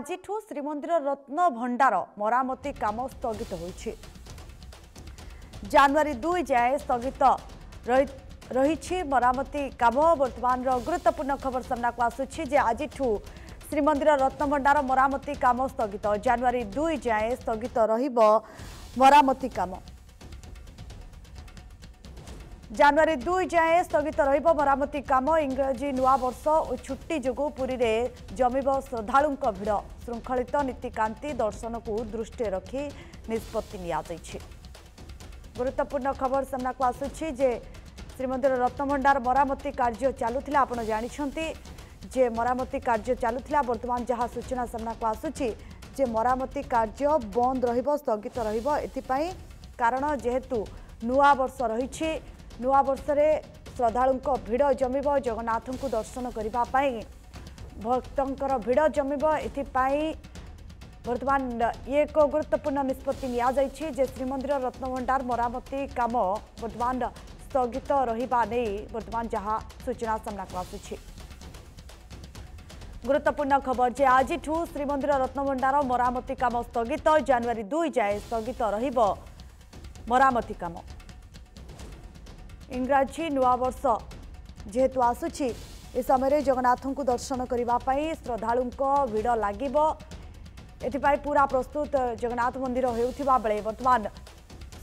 ଆଜିଠୁ ଶ୍ରୀମନ୍ଦିର ରତ୍ନ ଭଣ୍ଡାର ମରାମତି କାମ ସ୍ଥଗିତ ହୋଇଛି। ଜାନୁଆରୀ 2 ଯାଏ ସ୍ଥଗିତ ରହିଛି ମରାମତି କାମ। ବର୍ତ୍ତମାନର ଗୁରୁତ୍ୱପୂର୍ଣ୍ଣ ଖବର ସାମ୍ନାକୁ ଆସୁଛି ଯେ ଆଜିଠୁ ଶ୍ରୀମନ୍ଦିର ରତ୍ନ ଭଣ୍ଡାର ମରାମତି କାମ ସ୍ଥଗିତ। ଜାନୁଆରୀ 2 ଯାଏ ସ୍ଥଗିତ ରହିବ ମରାମତି କାମ। ଜାନୁଆରୀ 2 ଯାଏ ସ୍ଥଗିତ ରହିବ ମରାମତି କାମ। ଇଂରାଜୀ ନୂଆ ବର୍ଷ ଓ ଛୁଟି ଯୋଗୁଁ ପୁରୀରେ ଜମିବ ଶ୍ରଦ୍ଧାଳୁଙ୍କ ଭିଡ଼। ଶୃଙ୍ଖଳିତ ନୀତିକାନ୍ତି ଦର୍ଶନକୁ ଦୃଷ୍ଟିରେ ରଖି ନିଷ୍ପତ୍ତି ନିଆଯାଇଛି। ଗୁରୁତ୍ୱପୂର୍ଣ୍ଣ ଖବର ସାମ୍ନାକୁ ଆସୁଛି ଯେ ଶ୍ରୀମନ୍ଦିର ରତ୍ନଭଣ୍ଡାର ମରାମତି କାର୍ଯ୍ୟ ଚାଲୁଥିଲା। ଆପଣ ଜାଣିଛନ୍ତି ଯେ ମରାମତି କାର୍ଯ୍ୟ ଚାଲୁଥିଲା। ବର୍ତ୍ତମାନ ଯାହା ସୂଚନା ସାମ୍ନାକୁ ଆସୁଛି ଯେ ମରାମତି କାର୍ଯ୍ୟ ବନ୍ଦ ରହିବ, ସ୍ଥଗିତ ରହିବ। ଏଥିପାଇଁ କାରଣ ଯେହେତୁ ନୂଆ ବର୍ଷ ରହିଛି, ନୂଆ ବର୍ଷରେ ଶ୍ରଦ୍ଧାଳୁଙ୍କ ଭିଡ଼ ଜମିବ। ଜଗନ୍ନାଥଙ୍କୁ ଦର୍ଶନ କରିବା ପାଇଁ ଭକ୍ତଙ୍କର ଭିଡ଼ ଜମିବ। ଏଥିପାଇଁ ବର୍ତ୍ତମାନ ଏକ ଗୁରୁତ୍ୱପୂର୍ଣ୍ଣ ନିଷ୍ପତ୍ତି ନିଆଯାଇଛି ଯେ ଶ୍ରୀମନ୍ଦିର ରତ୍ନଭଣ୍ଡାର ମରାମତି କାମ ବର୍ତ୍ତମାନ ସ୍ଥଗିତ ରହିବା ନେଇ ବର୍ତ୍ତମାନ ଯାହା ସୂଚନା ସାମ୍ନାକୁ ଆସୁଛି। ଗୁରୁତ୍ୱପୂର୍ଣ୍ଣ ଖବର ଯେ ଆଜିଠୁ ଶ୍ରୀମନ୍ଦିର ରତ୍ନଭଣ୍ଡାର ମରାମତି କାମ ସ୍ଥଗିତ। ଜାନୁଆରୀ 2 ଯାଏ ସ୍ଥଗିତ ରହିବ ମରାମତି କାମ। इंग्राजी नुआवर्ष जेहेतु आसुची ए समय जगन्नाथों दर्शन करने श्रद्धालु भिड़ लगे। एथिपाई पूरा प्रस्तुत जगन्नाथ मंदिर होउथिबा बेले वर्तमान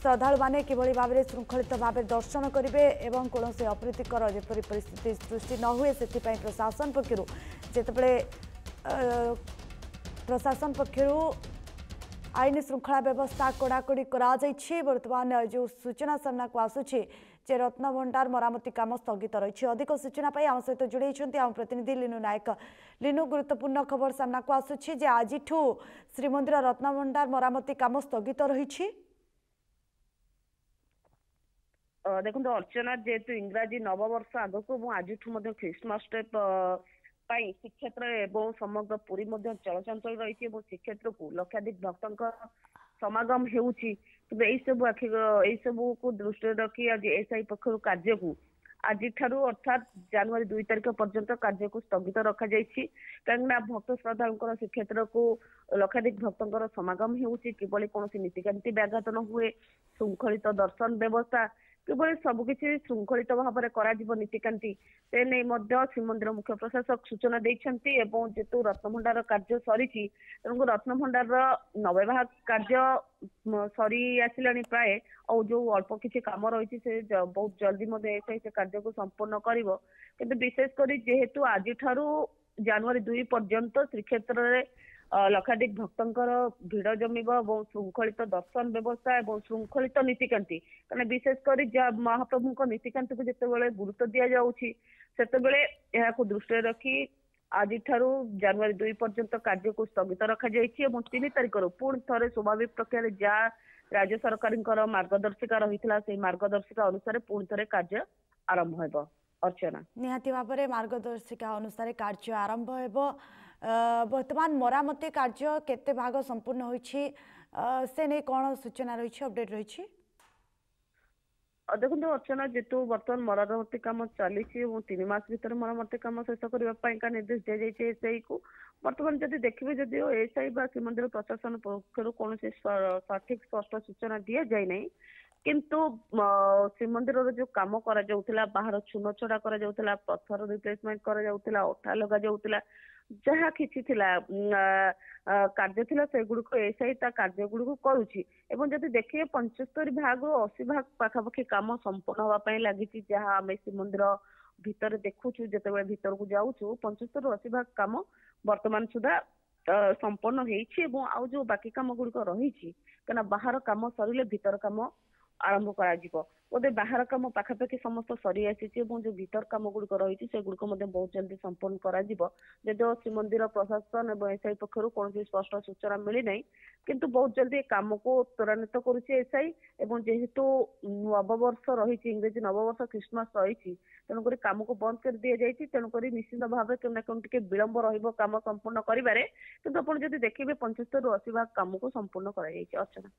श्रद्धालु माने किभली भाव में श्रृंखलित भाव दर्शन करेंगे एवं कौन से अप्रीतिकर जेपरी परिस्थिति सृष्टि न हुए से प्रशासन पक्षर जितेबले प्रशासन पक्षर आईन श्रृंखला व्यवस्था कड़ाकड़ी वर्तमान जो सूचना सामना को आसूची जे रत्नभंडार मरामती काम स्थगित रही। अधिक सूचना आम सहित जोड़ी आम प्रतिनिधि लिनु नायक। लिनु, गुरुत्वपूर्ण खबर सामना को आसूची जे आजिठू श्रीमंदिर रत्नभंडार मरामती काम स्थगित रही। देखो अर्चना जेहेतु इंग्राजी नववर्ष आग को आज ख्रिस्टमास श्रीक्षेत्र एवं समग्र पुरी चलचंचल रही। श्रीक्षेत्र को लक्षाधिक भक्त समागम होउची। सबू को दृष्टि रखी आज एसआई पक्षर कार्य को आज अर्थात जनवरी 2 तारिख पर्यंत कार्य को स्थगित रखा कहीं भक्त श्रद्धा श्रीक्षेत्र को लक्षाधिक भक्तर समागम होउची। किभली कौन नीतिकांति व्याघात न हुए, श्रृंखलित दर्शन व्यवस्था किभली सबकिछि श्रृंखलित भाव में नीतिकांति से नहीं श्रीमंदिर मुख्य प्रशासक सूचना देइछंती। एवं जेतु रत्नभंडार कार्य सरी तेणु रत्नभंडार नवविभाग कार्य सरी आसिलानी प्राय और जो अल्प किछि काम रही से बहुत जल्दी से कार्य को संपूर्ण करिवो। किंतु विशेषकर जेहेतु आज जनवरी 2 पर्यंत श्रीक्षेत्र में लक्षाधिक भक्तर भिड़ जमीब और श्रृंखलित दर्शन व्यवस्था और श्रृंखलित नीतिकांति कारण विशेषकर महाप्रभु नीतिकांति को जिते गुरुत्व दि जाऊँगी से दृष्टि रखी आज जनवरी 2 पर्यंत कार्य को स्थगित रखा 3 तारिख पुणी थे स्वाभाविक प्रक्रिया जहाँ राज्य सरकार मार्गदर्शिका रही से मार्गदर्शिका अनुसार पुणी थे कार्य आरंभ हो। अर्चना निहाती भाव में मार्गदर्शिका अनुसार कार्य आरंभ हो। वर्तमान मरामती कार्य केते भाग संपूर्ण होइछि से नहीं कौन सूचना रही अपडेट रही? देखो अर्चना जेतु बर्तमान मरामती कम चली 3 मास भीतर मरामती कम शेष करने निर्देश दि जाए एसआई को। बर्तमान जदि देखिए जदि एसआई श्रीमंदिर प्रशासन पक्षर कौन सठिक स्पष्ट सूचना दि जाए ना, किंतु श्रीमंदिर जो कम करा बाहर चून छड़ा करा पत्थर रिप्लेसमेंट करा अठा लगा जाऊला जहाँ किसी कार्य थिला से गुड़िक एसआई कार्य गुड़िक करुच्ची। जदि देखिए 75 भाग 80 भाग पाखापाखि काम संपूर्ण होगापी लगी जहाँ आम श्रीमंदिर भितर देखुचु जिते भीतर को जाऊँ 75 ରୁ 80 भाग काम वर्तमान सुधा संपूर्ण हो जो बाकी काम गुड़िक रही कहीं बाहर काम सरिले भीतर काम आरंभ कर बोधे बाहर कम पाखापाखि समस्त सरी आसी जो भीतर कम गुड़िक रही से गुड़िक बहुत जल्दी संपूर्ण कर श्रीमंदिर प्रशासन और एसआई पक्षर कौन स्पष्ट सूचना मिली ना, किंतु बहुत जल्दी काम को त्वरान्वित करुच्ची एसआई। जेहेतु नववर्ष रही इंग्रेजी नववर्ष ख्रिस्टमास रही तेणुक काम को बंद कर दि जाए तेणुक निश्चित भाव कहीं विलंब रम संपूर्ण करें। किंतु आप देखिए 75 ରୁ 80 भाग काम को संपूर्ण कर।